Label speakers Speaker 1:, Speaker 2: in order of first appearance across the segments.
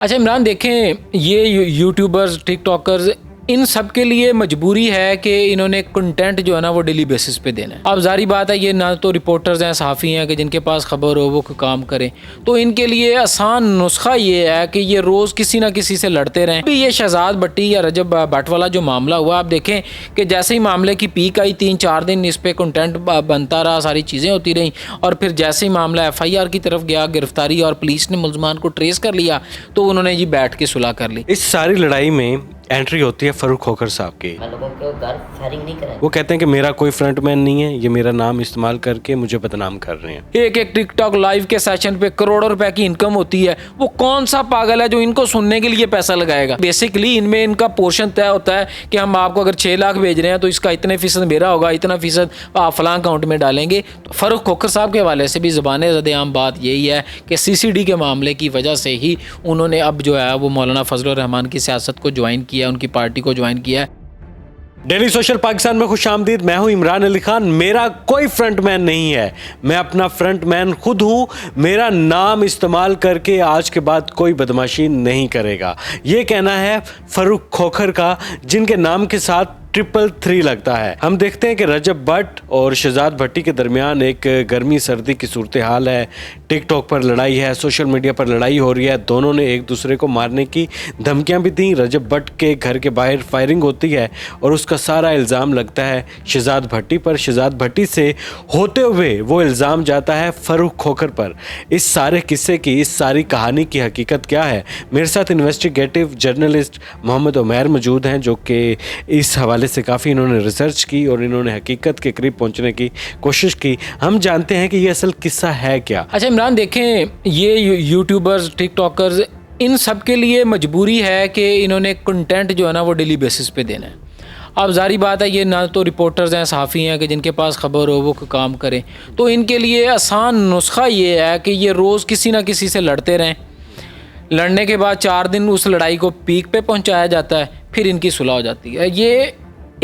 Speaker 1: अच्छा इमरान, देखें ये यूट्यूबर्स, टिकटॉकर्स, इन सब के लिए मजबूरी है कि इन्होंने कंटेंट जो है ना वो डेली बेसिस पे देना है। अब जारी बात है, ये ना तो रिपोर्टर्स हैं, सहाफ़ी हैं कि जिनके पास खबर हो वो काम करें, तो इनके लिए आसान नुस्खा ये है कि ये रोज़ किसी ना किसी से लड़ते रहें। अभी ये शहजाद भट्टी या रजब भट्ट वाला जो मामला हुआ, आप देखें कि जैसे ही मामले की पीक आई, 3-4 दिन इस पर कंटेंट बनता रहा, सारी चीज़ें होती रहीं, और फिर जैसे ही मामला FIR की तरफ गया, गिरफ्तारी, और पुलिस ने मुलजमान को ट्रेस कर लिया, तो उन्होंने जी बैठ के सुलह कर ली।
Speaker 2: इस सारी लड़ाई में एंट्री होती है फारूक खोखर साहब की।
Speaker 3: लोगों के घर फायरिंग नहीं करें।
Speaker 2: वो कहते हैं कि मेरा कोई फ्रंटमैन नहीं है, ये मेरा नाम इस्तेमाल करके मुझे बदनाम कर रहे हैं।
Speaker 1: एक टिकटॉक लाइव के सेशन पे करोड़ों रुपए की इनकम होती है। वो कौन सा पागल है जो इनको सुनने के लिए पैसा लगाएगा? बेसिकली इनमें इनका पोर्शन तय होता है कि हम आपको अगर 6 लाख भेज रहे हैं तो इसका इतने फीसद मेरा होगा, इतना फीसद आप फलां अकाउंट में डालेंगे। तो फारूक खोखर साहब के हवाले से भी ज़बान ज़द-ए-आम बात यही है कि CCD के मामले की वजह से ही उन्होंने अब जो है वो मौलाना फजल रहमान की सियासत को ज्वाइन किया, उनकी पार्टी को ज्वाइन किया।
Speaker 2: डेली सोशल पाकिस्तान में खुश आमदीद। मैं हूं इमरान अली खान। मेरा कोई फ्रंटमैन नहीं है, मैं अपना फ्रंटमैन खुद हूं। मेरा नाम इस्तेमाल करके आज के बाद कोई बदमाशी नहीं करेगा, ये कहना है फारूक खोखर का, जिनके नाम के साथ 333 लगता है। हम देखते हैं कि रजब भट्ट और शहजाद भट्टी के दरमियान एक गर्मी सर्दी की सूरत हाल है। टिकटॉक पर लड़ाई है, सोशल मीडिया पर लड़ाई हो रही है। दोनों ने एक दूसरे को मारने की धमकियां भी दी। रजब भट्ट के घर के बाहर फायरिंग होती है और उसका सारा इल्ज़ाम लगता है शहजाद भट्टी पर। शहजाद भट्टी से होते हुए वो इल्ज़ाम जाता है फारूक खोखर पर। इस सारे किस्से की, इस सारी कहानी की हकीकत क्या है? मेरे साथ इन्वेस्टिगेटिव जर्नलिस्ट मोहम्मद उमैर मौजूद हैं, जो कि इस हवाले से काफ़ी इन्होंने रिसर्च की और इन्होंने हकीकत के करीब पहुंचने की कोशिश की। हम जानते हैं कि ये असल किस्सा है क्या।
Speaker 1: अच्छा इमरान, देखें ये यूट्यूबर्स, टिकटॉकर्स, इन सब के लिए मजबूरी है कि इन्होंने कंटेंट जो है ना वो डेली बेसिस पे देना है। अब जारी बात है, ये ना तो रिपोर्टर्स हैं, सहाफ़ी हैं कि जिनके पास खबर हो वो काम करें, तो इनके लिए आसान नुस्खा ये है कि ये रोज़ किसी ना किसी से लड़ते रहें। लड़ने के बाद 4 दिन उस लड़ाई को पीक पे पहुंचाया जाता है, फिर इनकी सुलह हो जाती है। ये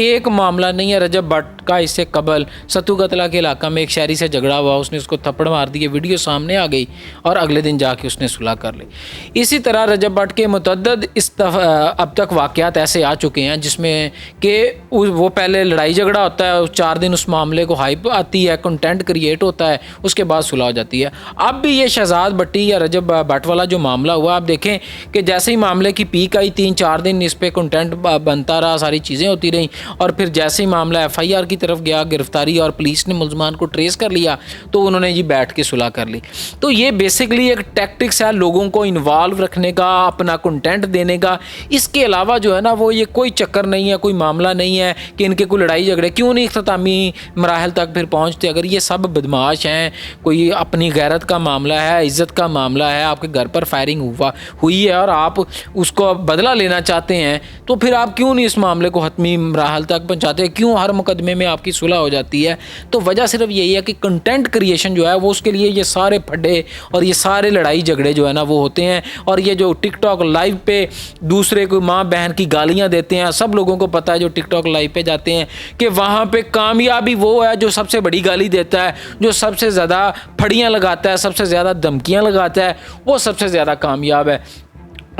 Speaker 1: एक मामला नहीं है रजब भट्ट का। इससे कबल सतू कतला के इलाका में एक शहरी से झगड़ा हुआ, उसने उसको थप्पड़ मार दिए, वीडियो सामने आ गई और अगले दिन जाके उसने सुलह कर ली। इसी तरह रजब भट्ट के मुतअद्दिद अब तक वाक़यात ऐसे आ चुके हैं जिसमें कि वो पहले लड़ाई झगड़ा होता है, 4 दिन उस मामले को हाइप आती है, कंटेंट क्रिएट होता है, उसके बाद सुलह हो जाती है। अब भी ये शहजाद भट्टी या रजब भट्ट वाला जो मामला हुआ, आप देखें कि जैसे ही मामले की पीक आई, 3-4 दिन इस पर कंटेंट बनता रहा, सारी चीज़ें होती रहीं, और फिर जैसे ही मामला FIR की तरफ गया, गिरफ्तारी, और पुलिस ने मुलजमान को ट्रेस कर लिया, तो उन्होंने जी बैठ के सुलह कर ली। तो ये बेसिकली एक टैक्टिक्स है लोगों को इन्वॉल्व रखने का, अपना कंटेंट देने का। इसके अलावा जो है ना वो ये कोई चक्कर नहीं है, कोई मामला नहीं है कि इनके कोई लड़ाई झगड़े क्यों नहीं इख्तितामी मराहल तक फिर पहुँचते। अगर ये सब बदमाश हैं, कोई अपनी गैरत का मामला है, इज़्ज़त का मामला है, आपके घर पर फायरिंग हुई है और आप उसको बदला लेना चाहते हैं, तो फिर आप क्यों नहीं इस मामले को हतमी मराहल तक पहुंचाते हैं? क्यों हर मुकदमे में आपकी सुलह हो जाती है? तो वजह सिर्फ यही है कि कंटेंट क्रिएशन जो है वो, उसके लिए ये सारे फड्डे और ये सारे लड़ाई झगड़े जो है ना वो होते हैं। और ये जो टिकटॉक लाइव पे दूसरे को माँ बहन की गालियां देते हैं, सब लोगों को पता है जो टिकटॉक लाइव पे जाते हैं कि वहाँ पे कामयाबी वो है जो सबसे बड़ी गाली देता है, जो सबसे ज़्यादा फड़ियाँ लगाता है, सबसे ज़्यादा धमकियाँ लगाता है, वो सबसे ज़्यादा कामयाब है।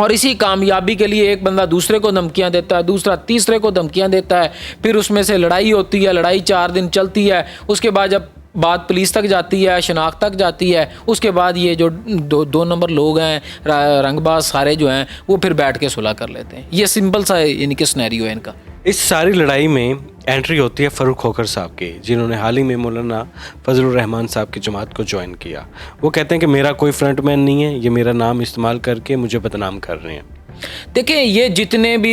Speaker 1: और इसी कामयाबी के लिए एक बंदा दूसरे को धमकियां देता है, दूसरा तीसरे को धमकियां देता है, फिर उसमें से लड़ाई होती है, लड़ाई 4 दिन चलती है, उसके बाद जब बात पुलिस तक जाती है, शनाख्त तक जाती है, उसके बाद ये जो दो नंबर लोग हैं, रंगबाज सारे जो हैं, वो फिर बैठ के सुलह कर लेते हैं। ये सिंपल सा इनके सिनेरियो है इनका।
Speaker 2: इस सारी लड़ाई में एंट्री होती है फारूक खोखर साहब की, जिन्होंने हाल ही में मौलाना फजल रहमान साहब की जमात को ज्वाइन किया। वो कहते हैं कि मेरा कोई फ्रंटमैन नहीं है, ये मेरा नाम इस्तेमाल करके मुझे बदनाम कर रहे हैं।
Speaker 1: देखें, ये जितने भी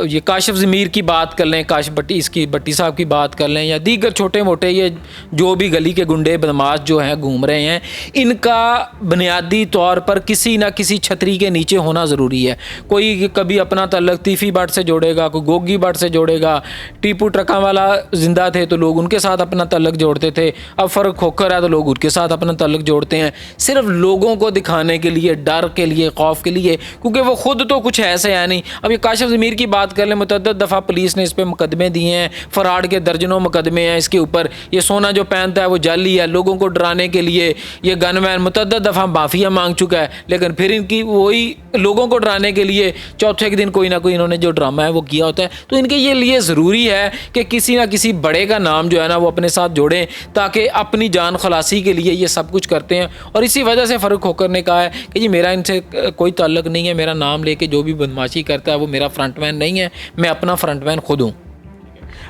Speaker 1: ये काशिफ ज़मीर की बात कर लें, काशिफ भट्टी, इसकी भट्टी साहब की बात कर लें, या दीगर छोटे मोटे ये जो भी गली के गुंडे बदमाश जो हैं घूम रहे हैं, इनका बुनियादी तौर पर किसी ना किसी छतरी के नीचे होना ज़रूरी है। कोई कभी अपना तल्लक तीफ़ी भट्ट से जोड़ेगा, कोई गोगी भट्ट से जोड़ेगा। टीपू ट्रका वाला ज़िंदा थे तो लोग उनके साथ अपना तल्लक जोड़ते थे, अब फारूक खोखर है तो लोग उनके साथ अपना तल्लक जोड़ते हैं, सिर्फ लोगों को दिखाने के लिए, डर के लिए, खौफ के लिए, क्योंकि वो खुद खुद तो कुछ ऐसे है नहीं। अब ये काशिफ ज़मीर की बात कर लें, मुतअद्दिद दफ़ा पुलिस ने इस पर मुकदमे दिए हैं, फ़राड के दर्जनों मुकदमे हैं इसके ऊपर। ये सोना जो पहनता है वो जाली है, लोगों को डराने के लिए ये गनमैन मुतअद्दिद दफ़ा माफ़िया मांग चुका है, लेकिन फिर इनकी वही लोगों को डराने के लिए चौथे के दिन कोई ना कोई इन्होंने जो ड्रामा है वो किया होता है। तो इनके ये लिए ज़रूरी है कि किसी ना किसी बड़े का नाम जो है ना वो अपने साथ जोड़ें, ताकि अपनी जान खलासी के लिए ये सब कुछ करते हैं। और इसी वजह से फ़ारूक खोखर ने कहा है कि जी मेरा इनसे कोई ताल्लुक़ नहीं है, मेरा नाम लेके जो भी बदमाशी करता है वो मेरा फ्रंटमैन नहीं है, मैं अपना फ्रंटमैन खुद हूँ।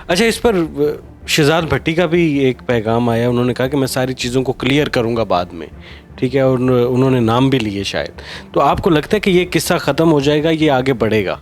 Speaker 2: अच्छा, इस पर शहजाद भट्टी का भी एक पैगाम आया, उन्होंने कहा कि मैं सारी चीज़ों को क्लियर करूँगा बाद में, ठीक है, और उन्होंने नाम भी लिए शायद। तो आपको लगता है कि ये किस्सा ख़त्म हो जाएगा, ये आगे बढ़ेगा?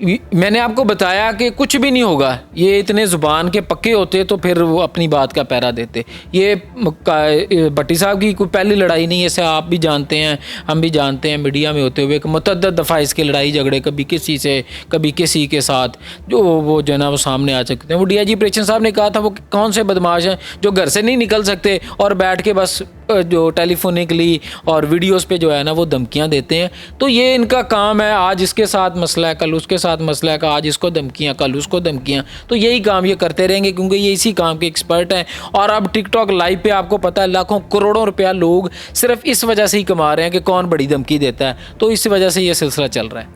Speaker 1: मैंने आपको बताया कि कुछ भी नहीं होगा। ये इतने ज़ुबान के पक्के होते तो फिर वो अपनी बात का पैरा देते। ये भट्टी साहब की कोई पहली लड़ाई नहीं है, इसे आप भी जानते हैं, हम भी जानते हैं मीडिया में होते हुए कि मुतअद्दिद दफ़ा इसके लड़ाई झगड़े कभी किसी से कभी किसी के साथ जो है ना वो सामने आ सकते हैं। वो DIG ऑपरेशन साहब ने कहा था वो कौन से बदमाश हैं जो घर से नहीं निकल सकते और बैठ के बस जो टेलीफोनिकली और वीडियोस पे जो है ना वो धमकियां देते हैं। तो ये इनका काम है, आज इसके साथ मसला है, कल उसके साथ मसला है, आज इसको धमकियां, कल उसको धमकियां। तो यही काम ये करते रहेंगे क्योंकि ये इसी काम के एक्सपर्ट हैं। और अब टिकटॉक लाइव पे आपको पता है लाखों करोड़ों रुपया लोग सिर्फ इस वजह से ही कमा रहे हैं कि कौन बड़ी धमकी देता है। तो इस वजह से ये सिलसिला चल रहा है।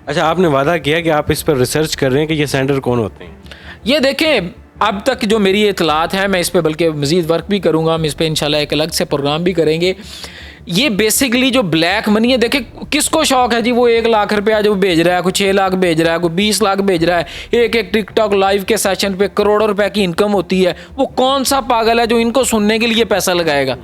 Speaker 2: अच्छा, आपने वादा किया कि आप इस पर रिसर्च कर रहे हैं कि ये सेंडर कौन होते हैं।
Speaker 1: ये देखें, अब तक जो मेरी इतलात है मैं इस पे बल्कि मज़ीद वर्क भी करूँगा, हम इस पे इंशाल्लाह एक अलग से प्रोग्राम भी करेंगे। ये बेसिकली जो ब्लैक मनी है, देखे किसको शौक है जी वो 1 लाख रुपया जो भेज रहा है, कोई 6 लाख भेज रहा है, कोई 20 लाख भेज रहा है, एक टिकटॉक लाइव के सेशन पे करोड़ों रुपए की इनकम होती है। वो कौन सा पागल है जो इनको सुनने के लिए पैसा लगाएगा?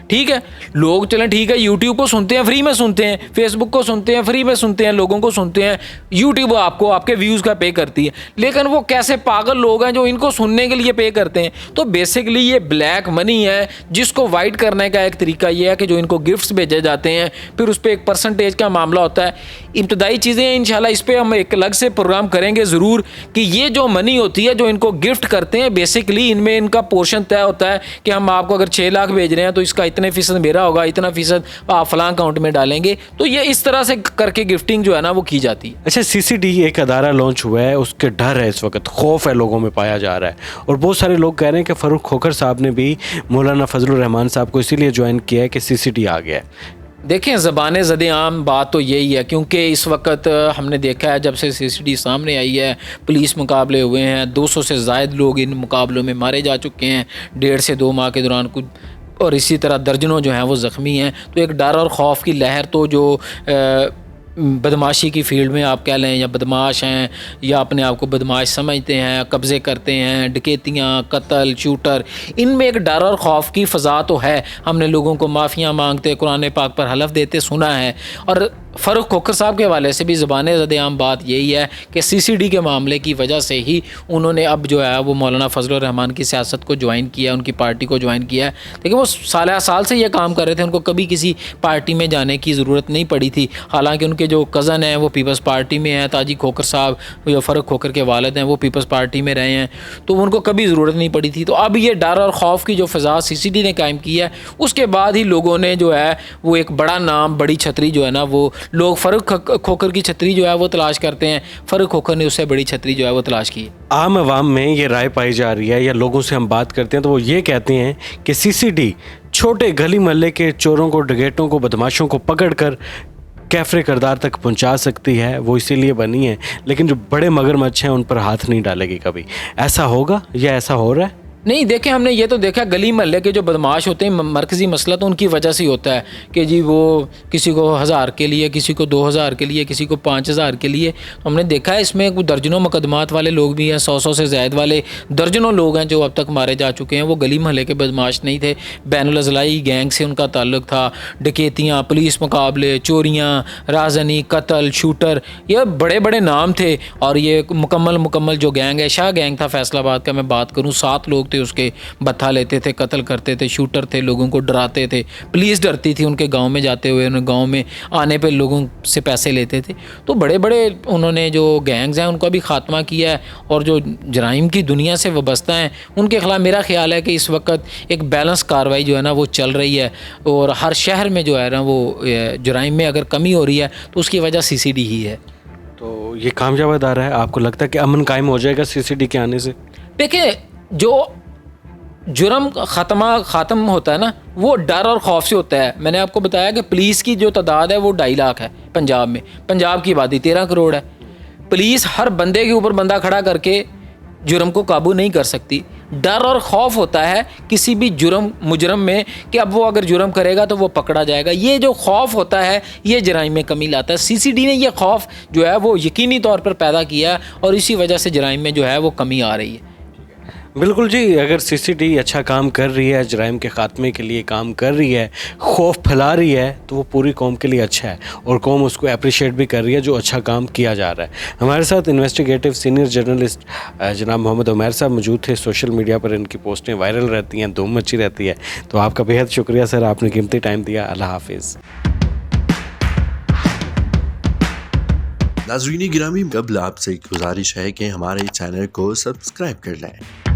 Speaker 1: ठीक है, लोग चलें ठीक है, यूट्यूब को सुनते हैं, फ्री में सुनते हैं, फेसबुक को सुनते हैं, फ्री में सुनते हैं, लोगों को सुनते हैं, यूट्यूब आपको आपके व्यूज़ का पे करती है। लेकिन वो कैसे पागल लोग हैं जो इनको सुनने के लिए पे करते हैं? तो बेसिकली ये ब्लैक मनी है, जिसको वाइट करने का एक तरीका ये है कि जो इनको गिफ्ट्स भेजे जाते हैं, फिर उस पर एक परसेंटेज का मामला होता है। इब्तदाई चीज़ें हैं, इंशाल्लाह इस पर हम एक अलग से प्रोग्राम करेंगे ज़रूर, कि ये जो मनी होती है जो इनको गिफ्ट करते हैं, बेसिकली इनमें इनका पोर्शन तय होता है कि हम आपको अगर 6 लाख भेज रहे हैं तो इसका इतने फ़ीसद मेरा होगा, इतना फ़ीसद आप फलां अकाउंट में डालेंगे। तो ये इस तरह से करके गिफ्टिंग जो है ना वो की जाती है।
Speaker 2: अच्छा, CCD एक अदारा लॉन्च हुआ है, उसके डर है, इस वक्त खौफ है लोगों में पाया जा रहा है, और बहुत सारे लोग कह रहे हैं कि फ़ारूक खोखर साहब ने भी मौलाना फजलुर रहमान साहब को इसीलिए ज्वाइन किया है कि CCD आ गया है।
Speaker 1: देखें, ज़बान ज़द आम बात तो यही है, क्योंकि इस वक्त हमने देखा है जब से CCD सामने आई है, पुलिस मुकाबले हुए हैं, 200 से ज़ायद लोग इन मुकाबलों में मारे जा चुके हैं 1.5 से 2 माह के दौरान कुछ, और इसी तरह दर्जनों जो हैं वो ज़ख्मी हैं। तो एक डर और खौफ की लहर तो जो बदमाशी की फील्ड में आप कह लें, या बदमाश हैं या अपने आप को बदमाश समझते हैं, कब्ज़े करते हैं, डकैतियाँ, कत्ल, शूटर, इनमें एक डर और खौफ की फ़ज़ा तो है। हमने लोगों को माफ़ियाँ मांगते, कुरान पाक पर हलफ देते सुना है। और फ़ारूक खोखर साहब के हवाले से भी ज़बान ज़द आम बात यही है कि CCD के मामले की वजह से ही उन्होंने अब जो है वो मौलाना फजलुर रहमान की सियासत को ज्वाइन किया, उनकी पार्टी को ज्वाइन किया है। लेकिन वो साल से ये काम कर रहे थे, उनको कभी किसी पार्टी में जाने की ज़रूरत नहीं पड़ी थी। हालांकि उनके जो कज़न हैं वो पीपल्स पार्टी में हैं, ताजी खोखर साहब जो फ़ारूक खोखर के वालिद हैं वो पीपल्स पार्टी में रहे हैं, तो उनको कभी ज़रूरत नहीं पड़ी थी। तो अब ये डर और खौफ की जो फ़ज़ा CCD ने कायम की है, उसके बाद ही लोगों ने जो है वो एक बड़ा नाम, बड़ी छतरी जो है ना, वो लोग फ़ारूक खोखर की छतरी जो है वो तलाश करते हैं, फ़ारूक खोखर ने उससे बड़ी छतरी जो है वो तलाश की है।
Speaker 2: आम आवाम में ये राय पाई जा रही है, या लोगों से हम बात करते हैं तो वो ये कहते हैं कि CCD छोटे गली मोहल्ले के चोरों को, डकैतों को, बदमाशों को पकड़कर कैफरे किरदार तक पहुंचा सकती है, वो इसीलिए बनी है, लेकिन जो बड़े मगरमच्छ हैं उन पर हाथ नहीं डालेगी कभी। ऐसा होगा या ऐसा हो रहा है?
Speaker 1: नहीं, देखें, हमने ये तो देखा गली मोहल्ले के जो बदमाश होते हैं, मरकज़ी मसला तो उनकी वजह से ही होता है कि जी वो किसी को 1000 के लिए, किसी को 2000 के लिए, किसी को 5000 के लिए। तो हमने देखा है इसमें कुछ दर्जनों मुकदमात वाले लोग भी हैं, 100 से ज़ायद वाले दर्जनों लोग हैं जो अब तक मारे जा चुके हैं। वो गली मोहल्ले के बदमाश नहीं थे, बैनुल अज़लाई गैंग से उनका ताल्लुक़ था। डकैतियाँ, पुलिस मुकाबले, चोरियाँ, राजनी, कत्ल, शूटर, ये बड़े बड़े नाम थे। और ये मुकम्मल जो गैंग है, शाह गैंग था फैसलाबाद का, मैं बात करूँ 7 लोग थे उसके बत्था लेते थे, कत्ल करते थे, शूटर थे, लोगों को डराते थे, पुलिस डरती थी उनके गांव में जाते हुए, उन्हें गांव में आने पे लोगों से पैसे लेते थे। तो बड़े बड़े उन्होंने जो गैंग्स हैं उनका भी खात्मा किया है, और जो जराइम की दुनिया से वाबस्ता हैं उनके खिलाफ मेरा ख्याल है कि इस वक्त एक बैलेंस कार्रवाई जो है ना वो चल रही है, और हर शहर में जो है ना वो जराइम में अगर कमी हो रही है तो उसकी वजह CCD ही है।
Speaker 2: तो ये कामयाब अदारा है, आपको लगता है कि अमन कायम हो जाएगा CCD के आने से?
Speaker 1: देखिए, जो जुर्म ख़त्म होता है ना वो डर और खौफ से होता है। मैंने आपको बताया कि पुलिस की जो तादाद है वो 2.5 लाख है पंजाब में। पंजाब की आबादी 13 करोड़ है। पुलिस हर बंदे के ऊपर बंदा खड़ा करके जुर्म को काबू नहीं कर सकती। डर और खौफ होता है किसी भी मुजरम में कि अब वो अगर जुर्म करेगा तो वो पकड़ा जाएगा। ये जो खौफ होता है ये जराइम में कमी लाता है। CCD ने ये खौफ जो है वो यकीनी तौर पर पैदा किया, और इसी वजह से जराइम में जो है वो कमी आ रही है।
Speaker 2: बिल्कुल जी, अगर CCD अच्छा काम कर रही है, जराइम के ख़ात्मे के लिए काम कर रही है, खौफ फैला रही है, तो वो पूरी कौम के लिए अच्छा है, और कौम उसको अप्रिशिएट भी कर रही है जो अच्छा काम किया जा रहा है। हमारे साथ इन्वेस्टिगेटिव सीनियर जर्नलिस्ट जनाब मोहम्मद उमैर साहब मौजूद थे। सोशल मीडिया पर इनकी पोस्टें वायरल रहती हैं, धूम मची रहती है। तो आपका बेहद शुक्रिया सर, आपने कीमती टाइम दिया। अल्लाह हाफिज़।
Speaker 4: नाज़रीन गिरामी, कबल आपसे एक गुजारिश है कि हमारे चैनल को सब्सक्राइब कर लें।